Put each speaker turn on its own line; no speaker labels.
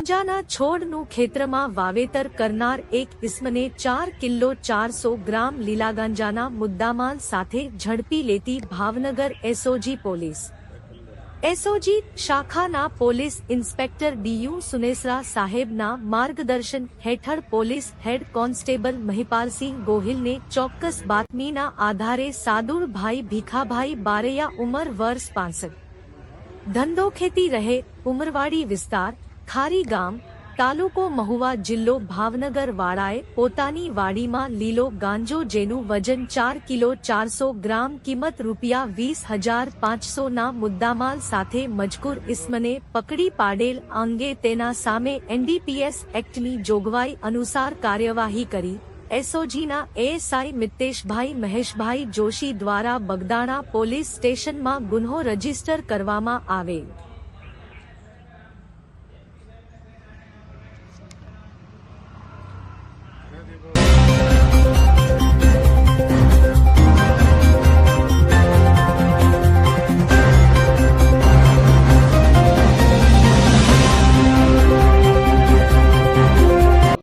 ગાંજાના છોડનું ખેતરમાં વાવેતર કરનાર એક ઇસમને 4 કિલો 400 ગ્રામ લીલા ગાંજાના મુદ્દામાલ સાથે ઝડપી લેતી ભાવનગર એસઓજી પોલીસ એસઓજી શાખાના પોલીસ ઇન્સ્પેક્ટર ડીયુ સુનેસરા સાહેબના માર્ગદર્શન હેઠળ પોલીસ હેડ કોન્સ્ટેબલ મહિપાલસિંહ ગોહિલને ચોક્કસ બાતમીના આધારે સાદુરભાઈ ભીખાભાઈ બારૈયા ઉંમર વર્ષ 65 ધંધો ખેતી રહે ઉમરવાડી વિસ્તાર ખારી ગામ તાલુકો મહુવા જિલ્લો ભાવનગર વાળાએ પોતાની વાડીમાં લીલો ગાંજો જેનું વજન 4 કિલો 400 ગ્રામ કિંમત ₹20,500 ના મુદ્દામાલ સાથે મજકૂર ઇસમને પકડી પાડેલ અંગે તેના સામે એનડીપીએસ એક્ટની જોગવાઈ અનુસાર કાર્યવાહી કરી એસઓજીના એએસઆઈ મિતેશભાઈ મહેશભાઈ જોશી દ્વારા બગદાણા પોલીસ સ્ટેશનમાં ગુન્હો રજીસ્ટર કરવામાં આવેલ।